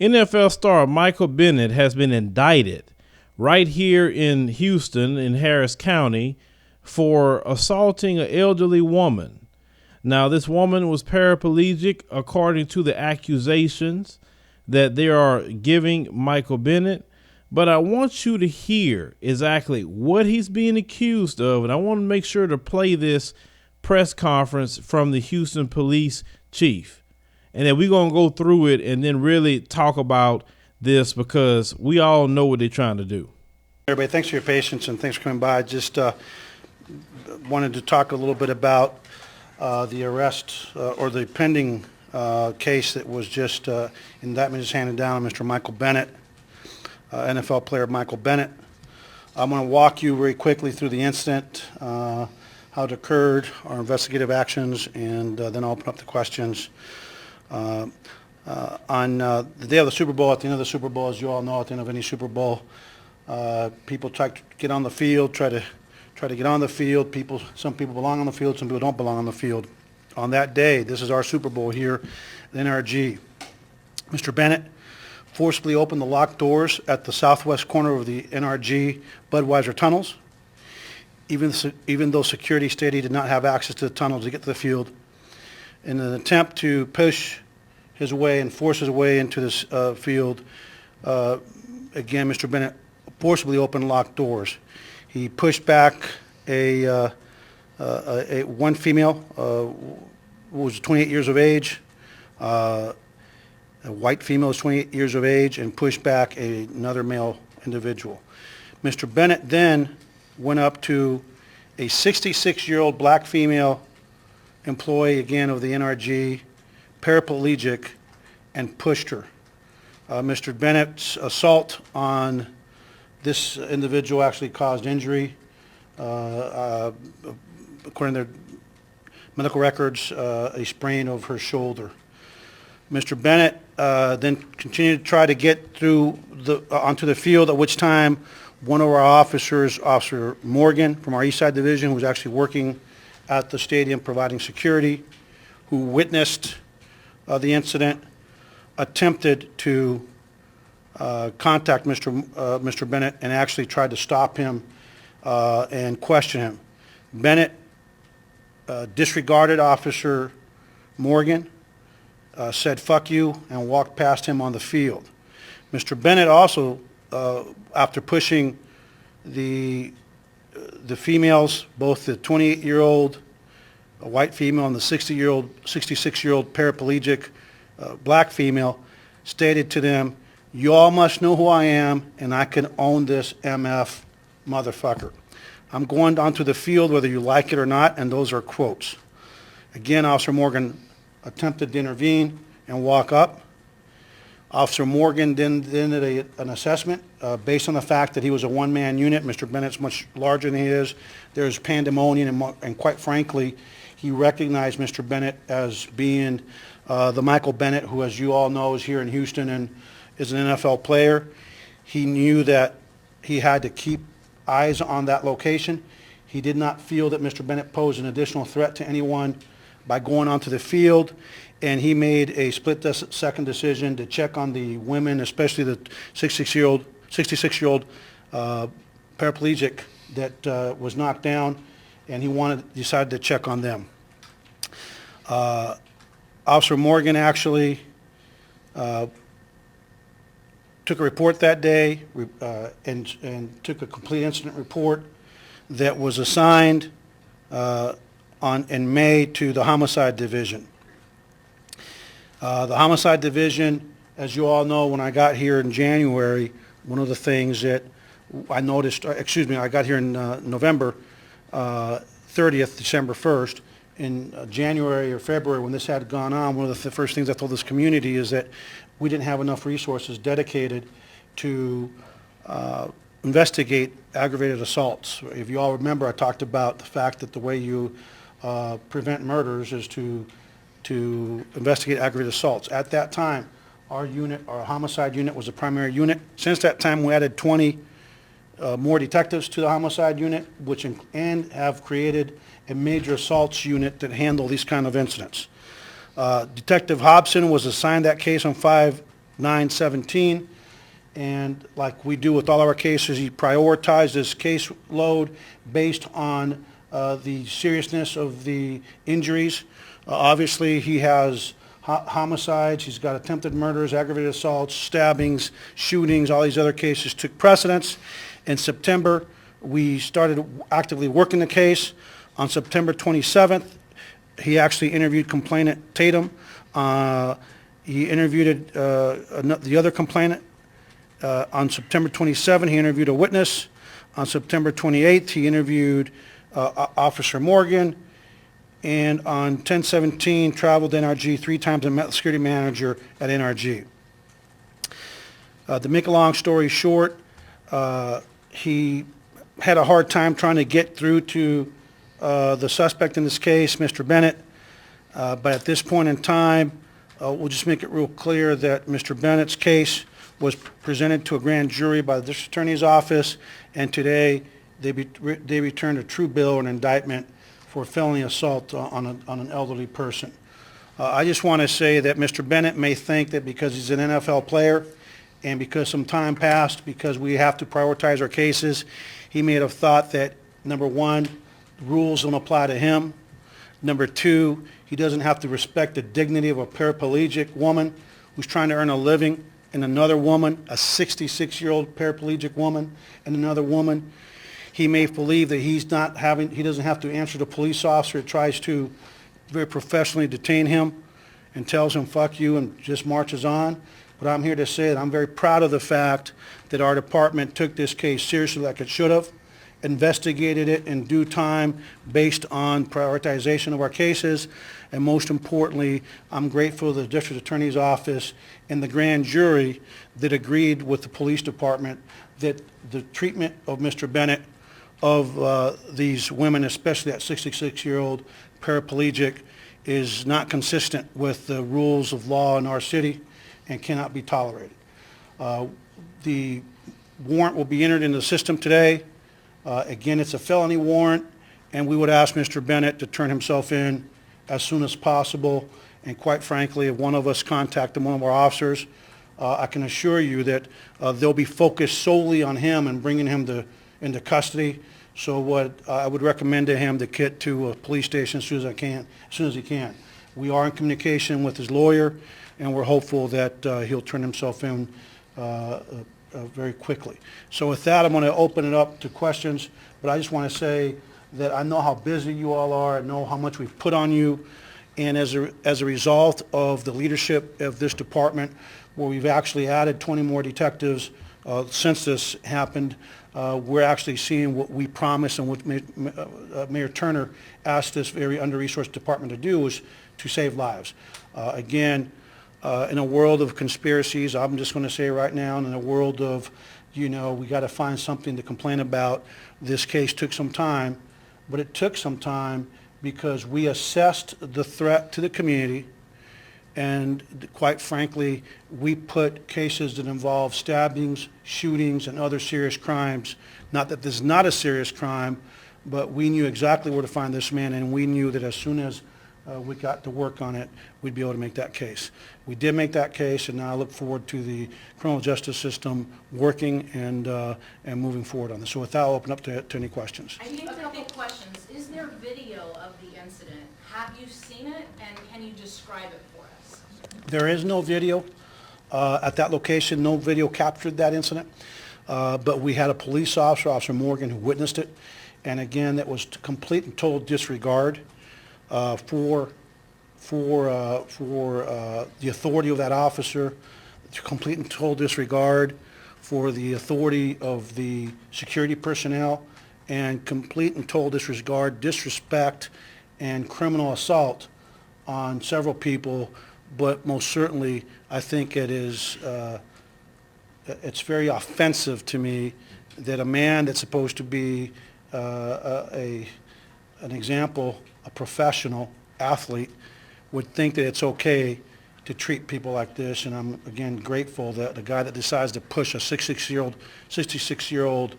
NFL star Michael Bennett has been indicted right here in Houston in Harris County for assaulting an elderly woman. Now, this woman was paraplegic according to the accusations that they are giving Michael Bennett. But I want you to hear exactly what he's being accused of. And I want to make sure to play this press conference from the Houston police chief. And then we're going to go through it and then really talk about this because we all know what they're trying to do. Everybody, thanks for your patience and thanks for coming by. Just wanted to talk a little bit about the arrest or the pending case that was just indictment is handed down on Mr. Michael Bennett, NFL player Michael Bennett. I'm going to walk you very quickly through the incident, how it occurred, our investigative actions, and then I'll open up the questions. On the day of the Super Bowl, at the end of the Super Bowl, as you all know, at the end of any Super Bowl, people try to get on the field, try to get on the field. Some people belong on the field, some people don't belong on the field. On that day, this is our Super Bowl here at NRG. Mr. Bennett forcibly opened the locked doors at the southwest corner of the NRG Budweiser tunnels, even though security stated he did not have access to the tunnels to get to the field. In an attempt to push his way and force his way into this field, again, Mr. Bennett forcibly opened locked doors. He pushed back one female who was 28 years of age, a white female was 28 years of age, and pushed back another male individual. Mr. Bennett then went up to a 66-year-old black female employee, again, of the NRG, paraplegic, and pushed her. Mr. Bennett's assault on this individual actually caused injury. According to their medical records, a sprain of her shoulder. Mr. Bennett then continued to try to get through onto the field, at which time one of our officers, Officer Morgan from our East Side Division, who was actually working at the stadium providing security, who witnessed the incident, attempted to contact Mr. Bennett and actually tried to stop him and question him. Bennett disregarded Officer Morgan, said "fuck you," and walked past him on the field. Mr. Bennett also, after pushing the females, both the 28-year-old white female and the 66-year-old paraplegic black female, stated to them, "You all must know who I am, and I can own this MF motherfucker. I'm going onto the field whether you like it or not," and those are quotes. Again, Officer Morgan attempted to intervene and walk up. Officer Morgan then did an assessment based on the fact that he was a one-man unit. Mr. Bennett's much larger than he is. There's pandemonium, and quite frankly, he recognized Mr. Bennett as being the Michael Bennett, who, as you all know, is here in Houston and is an NFL player. He knew that he had to keep eyes on that location. He did not feel that Mr. Bennett posed an additional threat to anyone by going onto the field, and he made a split-second decision to check on the women, especially the 66-year-old paraplegic that was knocked down, and he decided to check on them. Officer Morgan actually took a report that day and took a complete incident report that was assigned in May to the Homicide Division. The Homicide Division, as you all know, when I got here in January, one of the things that I noticed, I got here in November 30th, December 1st. In January or February, when this had gone on, one of the first things I told this community is that we didn't have enough resources dedicated to investigate aggravated assaults. If you all remember, I talked about the fact that the way you prevent murders is to investigate aggravated assaults. At that time, our homicide unit was the primary unit. Since that time, we added 20 more detectives to the homicide unit, and have created a major assaults unit that handle these kind of incidents. Detective Hobson was assigned that case on 9/17. And like we do with all our cases, he prioritized his caseload based on the seriousness of the injuries. Obviously, he has homicides, he's got attempted murders, aggravated assaults, stabbings, shootings, all these other cases took precedence. In September, we started actively working the case. On September 27th, he actually interviewed complainant Tatum. He interviewed the other complainant. On September 27th, he interviewed a witness. On September 28th, he interviewed Officer Morgan. And on 10/17, traveled to NRG 3 times and met the security manager at NRG. To make a long story short, he had a hard time trying to get through to the suspect in this case, Mr. Bennett. But at this point in time, we'll just make it real clear that Mr. Bennett's case was presented to a grand jury by the district attorney's office, and today they returned a true bill and indictment for felony assault on an elderly person. I just want to say that Mr. Bennett may think that because he's an NFL player and because some time passed, because we have to prioritize our cases, he may have thought that, number one, rules don't apply to him. Number two, he doesn't have to respect the dignity of a paraplegic woman who's trying to earn a living, and another woman, a 66-year-old paraplegic woman, and another woman. He may believe that he doesn't have to answer the police officer that tries to very professionally detain him and tells him, fuck you, and just marches on. But I'm here to say that I'm very proud of the fact that our department took this case seriously like it should have, investigated it in due time based on prioritization of our cases, and most importantly, I'm grateful to the district attorney's office and the grand jury that agreed with the police department that the treatment of Mr. Bennett, of these women, especially that 66-year-old paraplegic, is not consistent with the rules of law in our city and cannot be tolerated. The warrant will be entered into the system today. Again, it's a felony warrant, and we would ask Mr. Bennett to turn himself in as soon as possible. And quite frankly, if one of us contacted one of our officers, I can assure you that they'll be focused solely on him and bringing him into custody. So what I would recommend to him to get to a police station as soon as he can. We are in communication with his lawyer, and we're hopeful that he'll turn himself in very quickly. So with that, I'm going to open it up to questions, but I just want to say that I know how busy you all are. I know how much we've put on you, and as a result of the leadership of this department, where we've actually added 20 more detectives since this happened, we're actually seeing what we promised and what Mayor Turner asked this very under-resourced department to do, was to save lives. Again, in a world of conspiracies, I'm just going to say right now, in a world of, we got to find something to complain about, this case took some time, but it took some time because we assessed the threat to the community, and quite frankly, we put cases that involve stabbings, shootings, and other serious crimes. Not that this is not a serious crime, but we knew exactly where to find this man, and we knew that as soon as we got to work on it, we'd be able to make that case. We did make that case, and now I look forward to the criminal justice system working and moving forward on this. So with that, I'll open up to any questions. I need a couple questions. Is there video of the incident? Have you seen it, and can you describe it for us? There is no video at that location. No video captured that incident, but we had a police officer, Officer Morgan, who witnessed it, and again, that was complete and total disregard for the authority of that officer, complete and total disregard for the authority of the security personnel, and complete and total disrespect, and criminal assault on several people. But most certainly, I think it's very offensive to me that a man that's supposed to be an example, a professional athlete, would think that it's okay to treat people like this. And I'm, again, grateful that the guy that decides to push a 66-year-old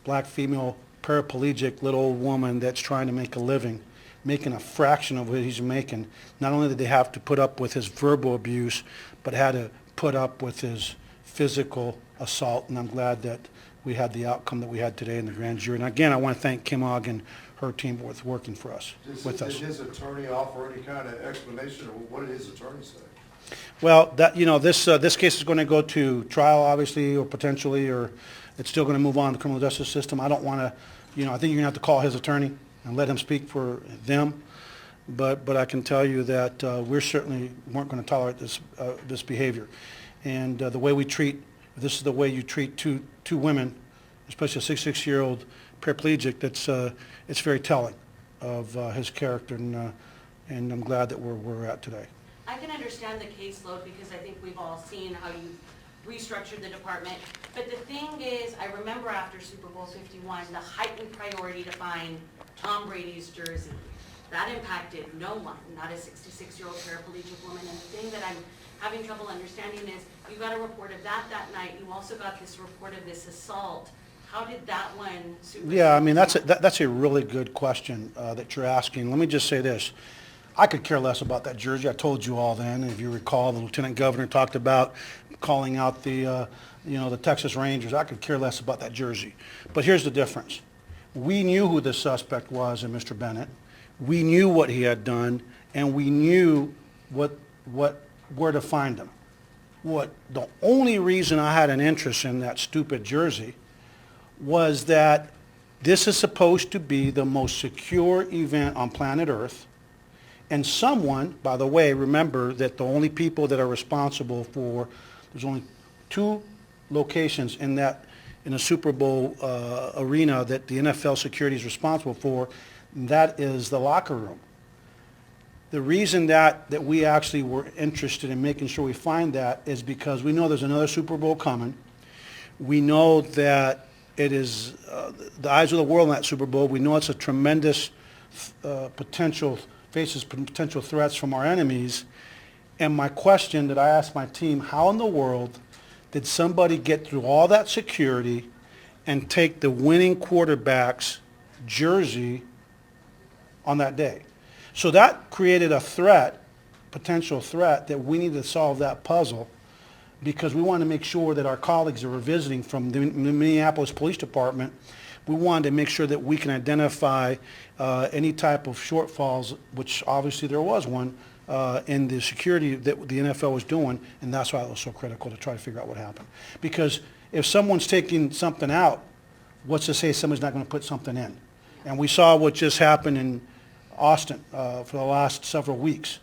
black female paraplegic little old woman that's trying to make a living, making a fraction of what he's making, not only did they have to put up with his verbal abuse, but had to put up with his physical assault, and I'm glad that we had the outcome that we had today in the grand jury. And again, I want to thank Kim Ogg and her team with working for us, with us. Did his attorney offer any kind of explanation, or what did his attorney say? Well, this case is going to go to trial, obviously, or potentially, or it's still going to move on in the criminal justice system. I don't want to, I think you're going to have to call his attorney and let him speak for them. But I can tell you that we're certainly weren't going to tolerate this behavior. And the way we treat, this is the way you treat two women, especially a 66-year-old paraplegic. It's very telling of his character, and I'm glad that we're at today. I can understand the caseload because I think we've all seen how you restructured the department. But the thing is, I remember after Super Bowl 51, the heightened priority to find Tom Brady's jersey. That impacted no one, not a 66-year-old paraplegic woman. And the thing that I'm having trouble understanding is you got a report of that night. You also got this report of this assault. How did that one supersede? Yeah, I mean, that's a really good question that you're asking. Let me just say this. I could care less about that jersey. I told you all then. If you recall, the lieutenant governor talked about calling out the Texas Rangers. I could care less about that jersey. But here's the difference. We knew who the suspect was in Mr. Bennett. We knew what he had done, and we knew where to find him. The only reason I had an interest in that stupid jersey was that this is supposed to be the most secure event on planet Earth. And someone, by the way, remember that the only people that are responsible for, there's only 2 locations in a Super Bowl arena that the NFL security is responsible for, and that is the locker room. The reason that we actually were interested in making sure we find that is because we know there's another Super Bowl coming. We know that it is the eyes of the world in that Super Bowl. We know it's a tremendous faces potential threats from our enemies. And my question that I asked my team, how in the world did somebody get through all that security and take the winning quarterback's jersey on that day? So that created a potential threat, that we need to solve that puzzle, because we wanted to make sure that our colleagues that were visiting from the Minneapolis Police Department, we wanted to make sure that we can identify any type of shortfalls, which obviously there was one, in the security that the NFL was doing, and that's why it was so critical to try to figure out what happened. Because if someone's taking something out, what's to say somebody's not going to put something in? And we saw what just happened in Austin for the last several weeks.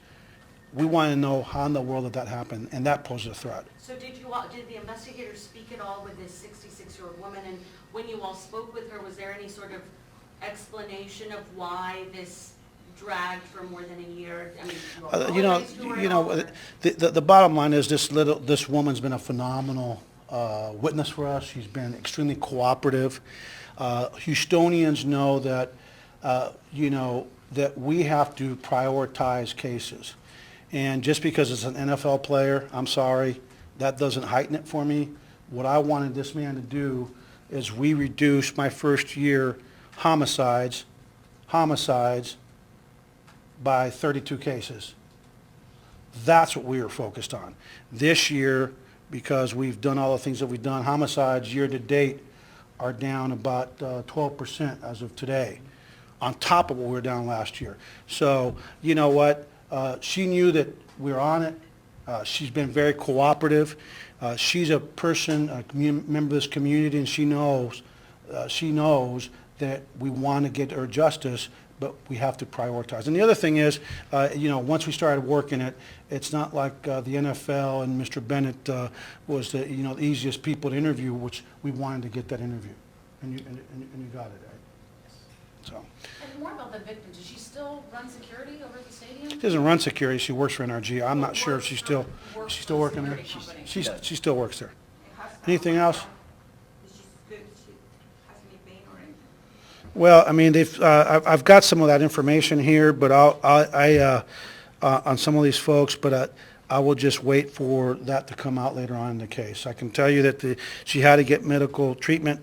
We want to know how in the world did that happen, and that poses a threat. So did the investigators speak at all with this 66-year-old woman? And when you all spoke with her, was there any sort of explanation of why this dragged for more than a year? I mean, the bottom line is this woman's been a phenomenal witness for us. She's been extremely cooperative. Houstonians know that that we have to prioritize cases. And just because it's an NFL player, I'm sorry, that doesn't heighten it for me. What I wanted this man to do is we reduced my first year homicides by 32 cases. That's what we were focused on. This year, because we've done all the things that we've done, homicides year to date are down about 12% as of today, on top of what we were down last year. So, you know what? She knew that we were on it. She's been very cooperative. She's a person, a member of this community, and she knows that we want to get her justice, but we have to prioritize. And the other thing is, once we started working it, it's not like the NFL and Mr. Bennett was the easiest people to interview, which we wanted to get that interview, and you got it, right? So. And more about the victim, does she still run security over at the stadium? She doesn't run security. She works for NRG. I'm not sure if she's still working there. She still works there. Anything else? Well, I mean, I've got some of that information here, but on some of these folks, but I will just wait for that to come out later on in the case. I can tell you that she had to get medical treatment,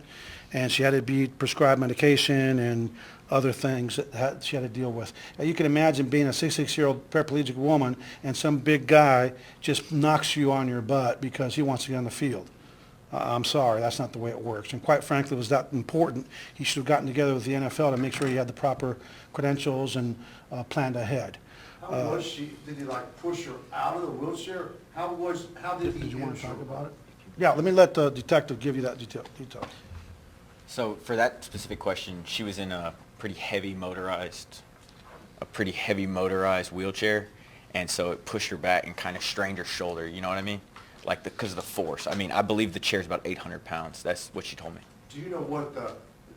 and she had to be prescribed medication, and other things that she had to deal with. You can imagine being a 66-year-old paraplegic woman and some big guy just knocks you on your butt because he wants to get on the field. I'm sorry, that's not the way it works. And quite frankly, it was that important. He should have gotten together with the NFL to make sure he had the proper credentials and planned ahead. How was she, did he like push her out of the wheelchair? How did he Did you want to injure talk her? about it? Yeah, let me let the detective give you that detail. So for that specific question, she was in a pretty heavy motorized wheelchair, and so it pushed her back and kind of strained her shoulder. You know what I mean? Like because of the force. I mean, I believe the chair's about 800 pounds. That's what she told me. Do you know what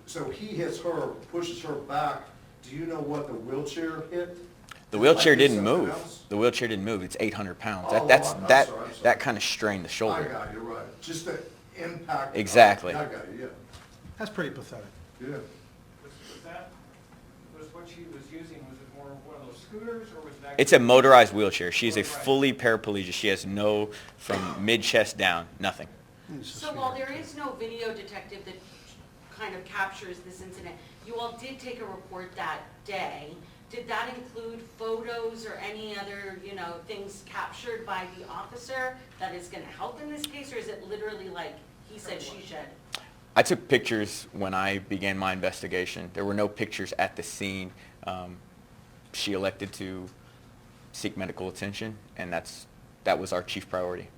so he hits her, pushes her back. Do you know what the wheelchair hit? The wheelchair Like, hit didn't something move. else? The wheelchair didn't move. It's 800 pounds. Oh, That I'm sorry, I'm sorry. that kind of strained the I shoulder. got you, right. Just the impact. Exactly. I got you, That's pretty pathetic. yeah. Was what she was using, was it more one of those scooters, or was it actually? It's a motorized wheelchair. She is a fully paraplegic. She has no, from mid-chest down, nothing. So while there is no video detective that kind of captures this incident, you all did take a report that day. Did that include photos or any other, things captured by the officer that is going to help in this case, or is it literally like he said, she said? I took pictures when I began my investigation. There were no pictures at the scene. She elected to seek medical attention, and that was our chief priority.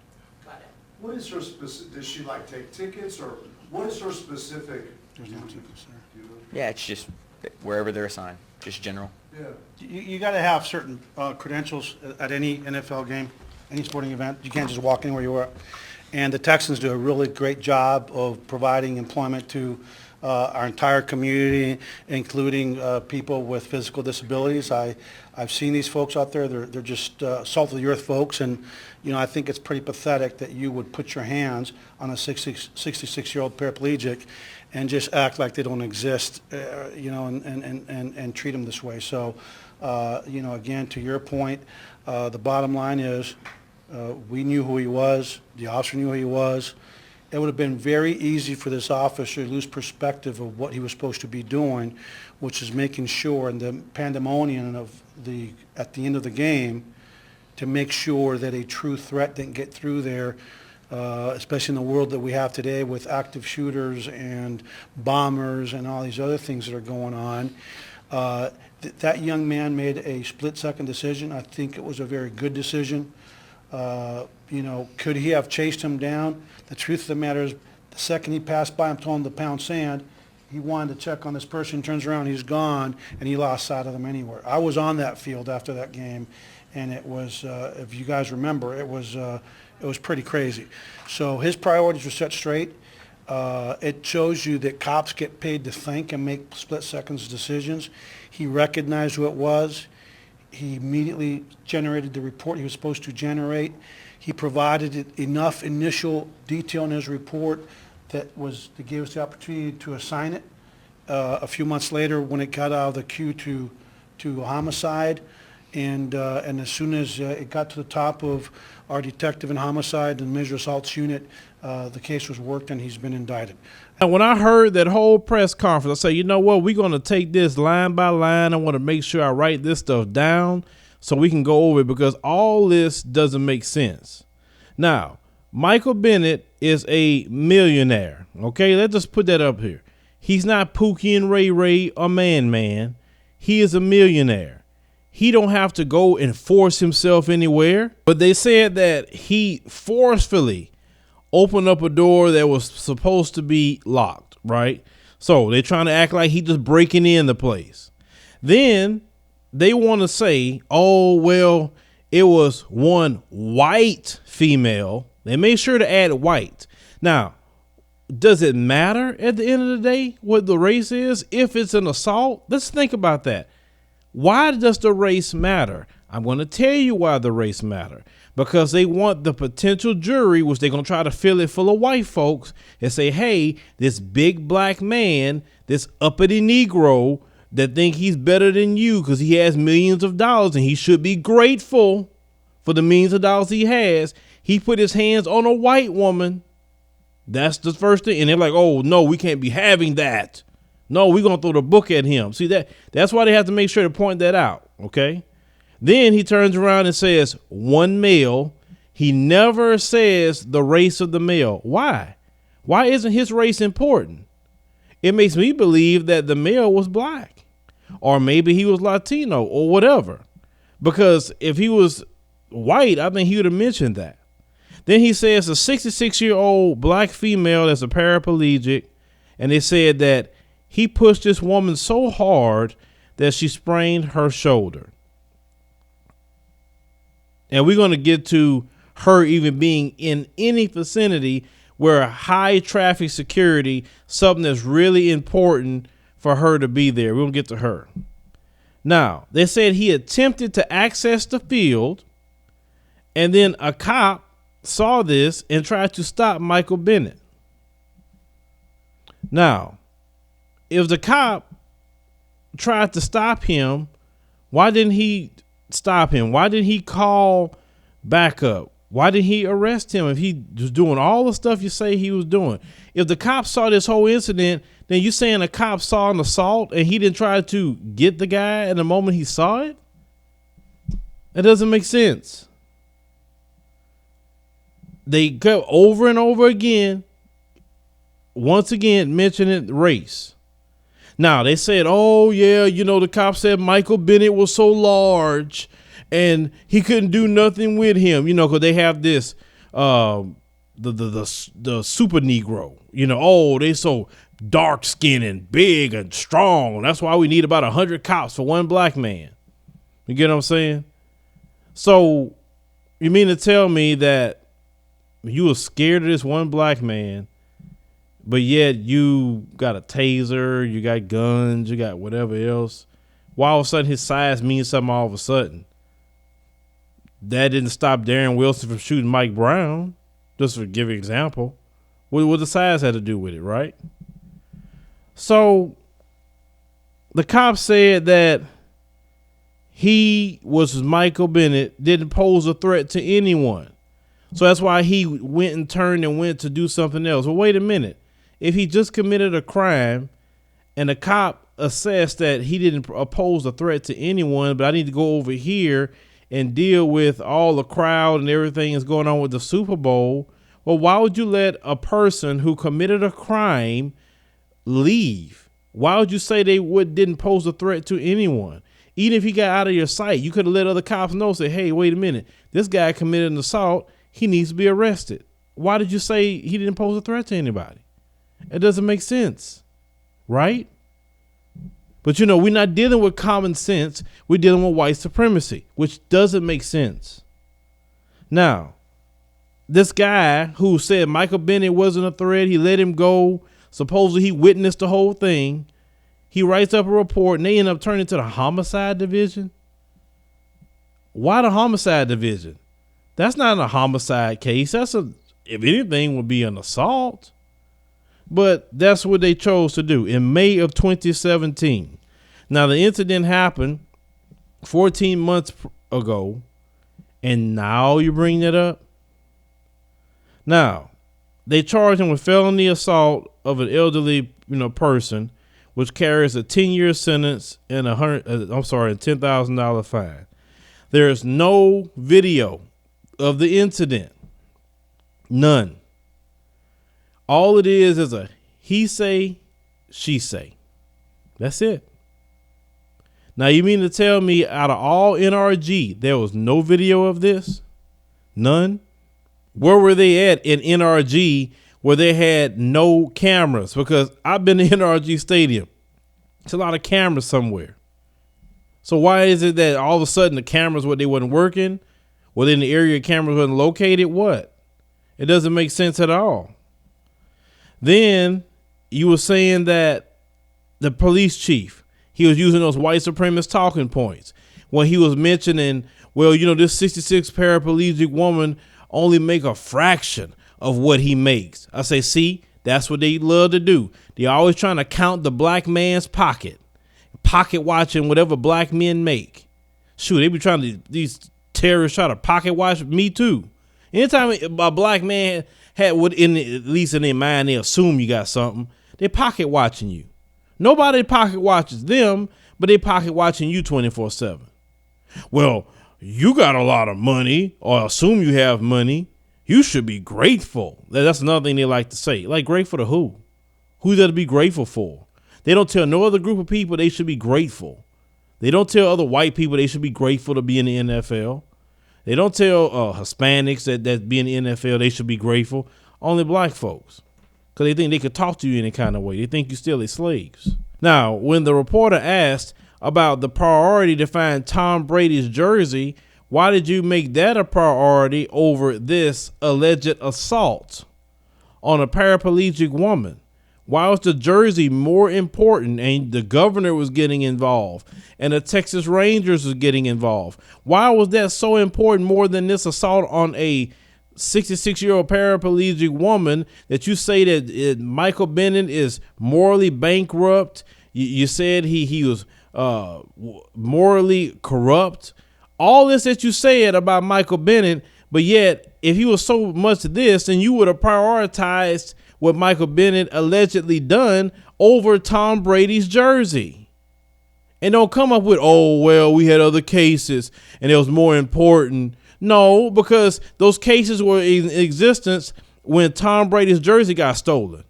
Got it. What is her specific, does she like take tickets, or what is her specific? There's no tickets there. Do you know? Yeah, it's just wherever they're assigned, just general. Yeah. You got to have certain credentials at any NFL game, any sporting event. You can't just walk anywhere you are. And the Texans do a really great job of providing employment to our entire community, including people with physical disabilities. I've seen these folks out there. They're just salt of the earth folks, and I think it's pretty pathetic that you would put your hands on a 66-year-old paraplegic and just act like they don't exist, and treat them this way. So, again, to your point, the bottom line is we knew who he was. The officer knew who he was. It would have been very easy for this officer to lose perspective of what he was supposed to be doing, which is making sure in the pandemonium at the end of the game to make sure that a true threat didn't get through there, especially in the world that we have today with active shooters and bombers and all these other things that are going on. That young man made a split-second decision. I think it was a very good decision. Could he have chased him down? The truth of the matter is, the second he passed by him, told him to pound sand, he wanted to check on this person, turns around, he's gone, and he lost sight of them anywhere. I was on that field after that game, and it was, if you guys remember, it was pretty crazy. So his priorities were set straight. It shows you that cops get paid to think and make split-seconds decisions. He recognized who it was. He immediately generated the report he was supposed to generate. He provided enough initial detail in his report that gave us the opportunity to assign it. A few months later, when it got out of the queue to homicide, and as soon as it got to the top of our detective and homicide and major assaults unit, the case was worked and he's been indicted. And when I heard that whole press conference, I said, you know what, we're going to take this line by line. I want to make sure I write this stuff down so we can go over it, because all this doesn't make sense. Now, Michael Bennett is a millionaire. Okay, let's just put that up here. He's not Pookie and Ray Ray or Man. He is a millionaire. He don't have to go and force himself anywhere. But they said that he forcefully opened up a door that was supposed to be locked, right? So they're trying to act like he just breaking in the place. Then they want to say, oh, well, it was one white female. They made sure to add white. Now, does it matter at the end of the day what the race is? If it's an assault, let's think about that. Why does the race matter? I'm going to tell you why the race matter. Because they want the potential jury, which they're going to try to fill it full of white folks, and say, hey, this big black man, this uppity Negro that think he's better than you because he has millions of dollars and he should be grateful for the millions of dollars he has. He put his hands on a white woman. That's the first thing. And they're like, oh, no, we can't be having that. No, we're going to throw the book at him. See, that's why they have to make sure to point that out, okay? Then he turns around and says, one male. He never says the race of the male. Why? Why isn't his race important? It makes me believe that the male was black, or maybe he was Latino or whatever. Because if he was white, I think he would have mentioned that. Then he says a 66-year-old black female that's a paraplegic, and they said that he pushed this woman so hard that she sprained her shoulder. And we're going to get to her even being in any vicinity where high traffic security, something that's really important for her to be there. We're going to get to her. Now, they said he attempted to access the field, and then a cop saw this and tried to stop Michael Bennett. Now, if the cop tried to stop him, why didn't he stop him? Why didn't he call backup? Why didn't he arrest him if he was doing all the stuff you say he was doing? If the cop saw this whole incident, then you saying the cop saw an assault and he didn't try to get the guy in the moment he saw it? That doesn't make sense. They go over and over again, once again mentioning race. Now, they said, oh, yeah, the cop said Michael Bennett was so large and he couldn't do nothing with him, because they have this, the super Negro, they so dark skinned and big and strong. That's why we need about 100 cops for one black man. You get what I'm saying? So you mean to tell me that you were scared of this one black man, but yet you got a taser, you got guns, you got whatever else. Why all of a sudden his size means something all of a sudden? That didn't stop Darren Wilson from shooting Mike Brown, just for giving an example. What the size had to do with it, right? So the cop said that he was Michael Bennett, didn't pose a threat to anyone. So that's why he went and turned and went to do something else. Well, wait a minute. If he just committed a crime and the cop assessed that he didn't pose a threat to anyone, but I need to go over here and deal with all the crowd and everything that's going on with the Super Bowl, well, why would you let a person who committed a crime leave? Why would you say they didn't pose a threat to anyone? Even if he got out of your sight, you could have let other cops know, say, hey, wait a minute, this guy committed an assault. He needs to be arrested. Why did you say he didn't pose a threat to anybody? It doesn't make sense, right? But, we're not dealing with common sense. We're dealing with white supremacy, which doesn't make sense. Now, this guy who said Michael Bennett wasn't a threat, he let him go. Supposedly he witnessed the whole thing. He writes up a report and they end up turning to the homicide division. Why the homicide division? That's not a homicide case. If anything, would be an assault. But that's what they chose to do in May of 2017. Now, the incident happened 14 months ago, and now you bring it up? Now, they charged him with felony assault of an elderly, person, which carries a 10-year sentence and a $10,000 fine. There is no video of the incident. None. All it is a he say, she say. That's it. Now, you mean to tell me out of all NRG, there was no video of this? None? Where were they at in NRG where they had no cameras? Because I've been to NRG Stadium. It's a lot of cameras somewhere. So why is it that all of a sudden the cameras, they wasn't working? Within the area cameras wasn't located? What? It doesn't make sense at all. Then you were saying that the police chief, he was using those white supremacist talking points when he was mentioning, this 66 paraplegic woman only make a fraction of what he makes. I say, see, that's what they love to do. They always trying to count the black man's pocket watching whatever black men make. Shoot, they be trying to, these terrorists try to pocket watch me too. Anytime a black man had at least in their mind, they assume you got something. They pocket watching you. Nobody pocket watches them, but they pocket watching you 24/7. Well, you got a lot of money, or assume you have money. You should be grateful. That's another thing they like to say. Like, grateful to who? Who's there to be grateful for? They don't tell no other group of people they should be grateful. They don't tell other white people they should be grateful to be in the NFL. They don't tell Hispanics that be in the NFL they should be grateful. Only black folks. Because they think they could talk to you any kind of way. They think you still their slaves. Now, when the reporter asked about the priority to find Tom Brady's jersey, why did you make that a priority over this alleged assault on a paraplegic woman? Why was the jersey more important? And the governor was getting involved and the Texas Rangers was getting involved. Why was that so important more than this assault on a 66-year-old paraplegic woman that you say that Michael Bennett is morally bankrupt? You said he was morally corrupt. All this that you said about Michael Bennett, but yet if he was so much this, then you would have prioritized what Michael Bennett allegedly done over Tom Brady's jersey. And don't come up with, oh, well, we had other cases and it was more important. No, because those cases were in existence when Tom Brady's jersey got stolen.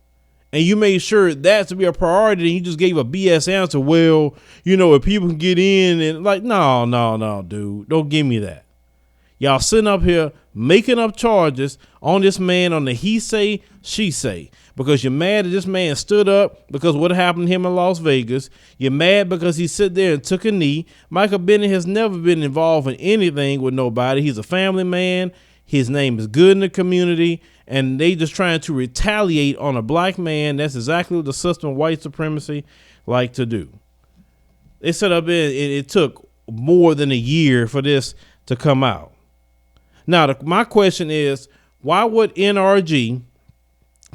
And you made sure that to be a priority, and you just gave a BS answer. Well, you know, if people can get in and like, no, dude, don't give me that. Y'all sitting up here making up charges on this man on the he say, she say, because you're mad that this man stood up because what happened to him in Las Vegas. You're mad because he sit there and took a knee. Michael Bennett has never been involved in anything with nobody. He's a family man. His name is good in the community, and they just trying to retaliate on a black man. That's exactly what the system of white supremacy like to do. They set up it took more than a year for this to come out. Now, my question is, why would NRG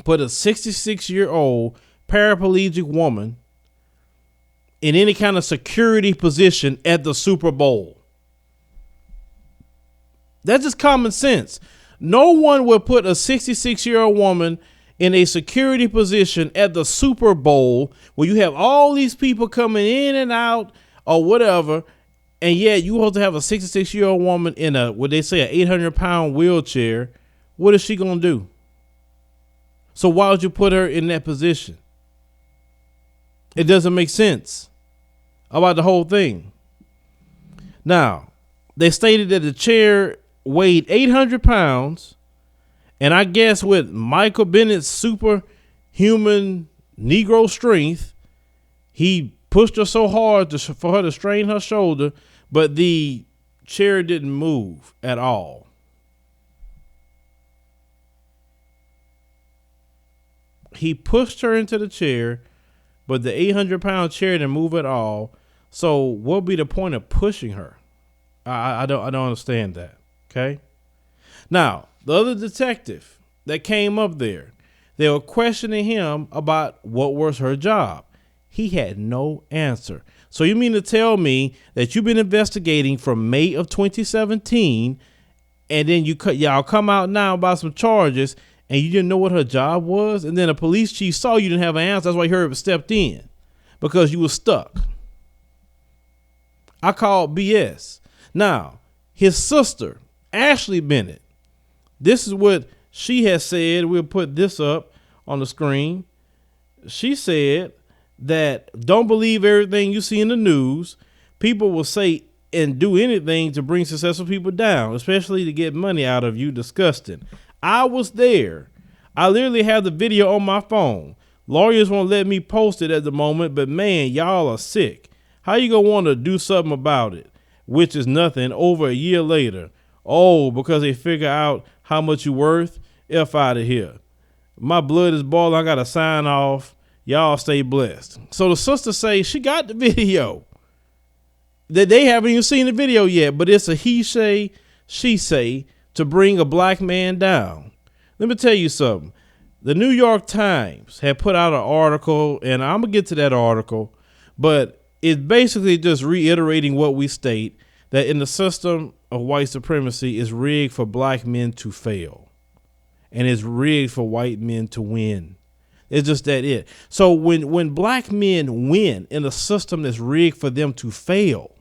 put a 66-year-old paraplegic woman in any kind of security position at the Super Bowl? That's just common sense. No one would put a 66-year-old woman in a security position at the Super Bowl where you have all these people coming in and out or whatever, and yet you have to have a 66-year-old woman in a, what they say, an 800-pound wheelchair. What is she going to do? So why would you put her in that position? It doesn't make sense about the whole thing. Now, they stated that the chair weighed 800 pounds, and I guess with Michael Bennett's superhuman Negro strength, he pushed her so hard for her to strain her shoulder, but the chair didn't move at all. He pushed her into the chair, but the 800-pound chair didn't move at all. So what would be the point of pushing her? I don't understand that. Okay. Now, the other detective that came up there, they were questioning him about what was her job. He had no answer. So you mean to tell me that you've been investigating from May of 2017, and then y'all come out now about some charges, and you didn't know what her job was? And then a police chief saw you didn't have an answer. That's why Herb stepped in, because you were stuck. I called BS. Now, his sister, Ashley Bennett, this is what she has said. We'll put this up on the screen. She said that don't believe everything you see in the news. People will say and do anything to bring successful people down, especially to get money out of you. Disgusting. I was there. I literally have the video on my phone. Lawyers won't let me post it at the moment, but man, y'all are sick. How you gonna want to do something about it, which is nothing, over a year later? Oh, because they figure out how much you worth? F out of here. My blood is boiling. I got to sign off. Y'all stay blessed. So the sister say she got the video. That they haven't even seen the video yet, but it's a he say, she say to bring a black man down. Let me tell you something. The New York Times had put out an article, and I'm going to get to that article, but it's basically just reiterating what we state, that in the system of white supremacy is rigged for black men to fail, and it's rigged for white men to win. It's just that it. So when black men win in a system that's rigged for them to fail,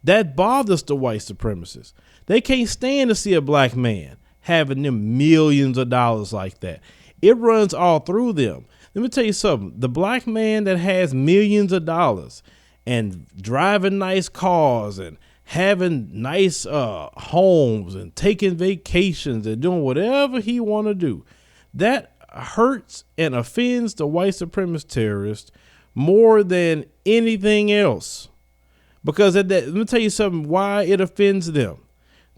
that bothers the white supremacists. They can't stand to see a black man having them millions of dollars like that. It runs all through them. Let me tell you something. The black man that has millions of dollars and driving nice cars and having nice homes and taking vacations and doing whatever he want to do, that hurts and offends the white supremacist terrorist more than anything else. Because let me tell you something, why it offends them.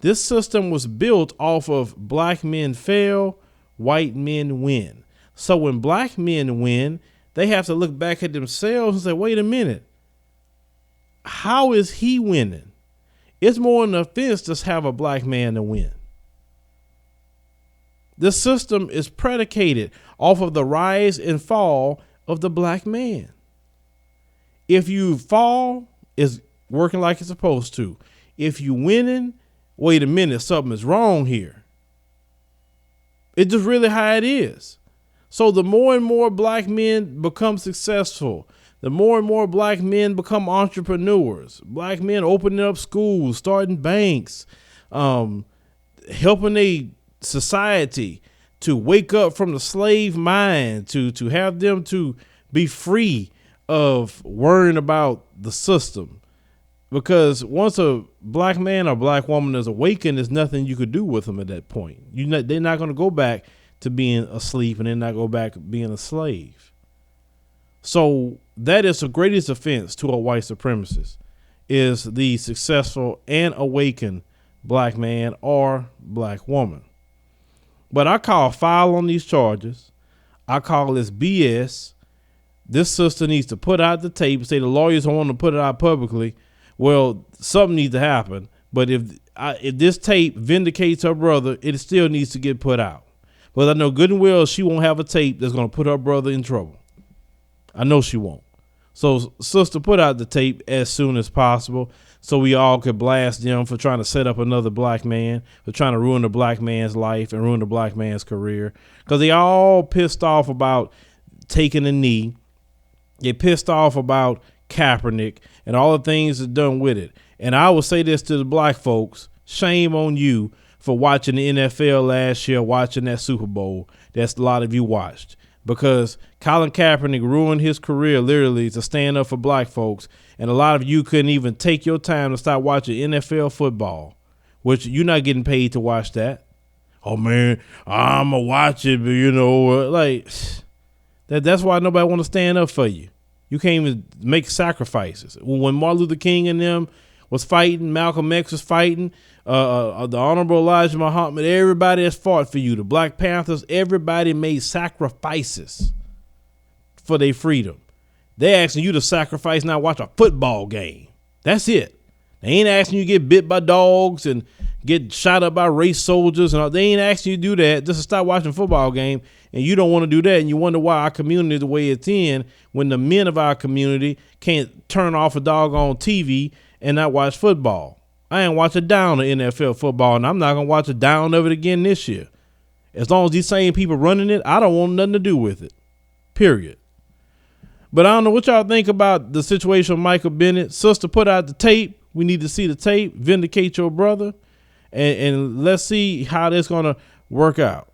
This system was built off of black men fail, white men win. So when black men win, they have to look back at themselves and say, wait a minute, how is he winning? It's more an offense to have a black man to win. The system is predicated off of the rise and fall of the black man. If you fall, it's working like it's supposed to. If you winning, wait a minute, something is wrong here. It's just really how it is. So the more and more black men become successful, the more and more black men become entrepreneurs. Black men opening up schools, starting banks, helping a society to wake up from the slave mind, to have them to be free of worrying about the system. Because once a black man or black woman is awakened, there's nothing you could do with them at that point. They're not going to go back to being asleep, and then not go back being a slave. So that is the greatest offense to a white supremacist, is the successful and awakened black man or black woman. But I call foul on these charges. I call this BS. This sister needs to put out the tape. Say the lawyers don't want to put it out publicly. Well, something needs to happen. But if this tape vindicates her brother, it still needs to get put out. But I know good and well she won't have a tape that's going to put her brother in trouble. I know she won't. So sister, put out the tape as soon as possible so we all could blast them for trying to set up another black man, for trying to ruin the black man's life and ruin the black man's career. Because they all pissed off about taking a knee. They pissed off about Kaepernick and all the things that's done with it. And I will say this to the black folks, shame on you for watching the NFL last year, watching that Super Bowl. That's a lot of you watched. Because Colin Kaepernick ruined his career literally to stand up for black folks. And a lot of you couldn't even take your time to start watching NFL football, which you're not getting paid to watch that. Oh, man, I'm going to watch it, but like that's why nobody want to stand up for you. You can't even make sacrifices. When Martin Luther King and them was fighting, Malcolm X was fighting, the Honorable Elijah Muhammad, everybody has fought for you. The Black Panthers, everybody made sacrifices for their freedom. They asking you to sacrifice, not watch a football game. That's it. They ain't asking you to get bit by dogs and get shot up by race soldiers. And they ain't asking you to do that just to stop watching a football game. And you don't want to do that. And you wonder why our community is the way it's in when the men of our community can't turn off a doggone TV and not watch football. I ain't watch a down of NFL football, and I'm not going to watch a down of it again this year. As long as these same people running it, I don't want nothing to do with it. Period. But I don't know what y'all think about the situation with Michael Bennett. Sister, put out the tape. We need to see the tape. Vindicate your brother. And let's see how this going to work out.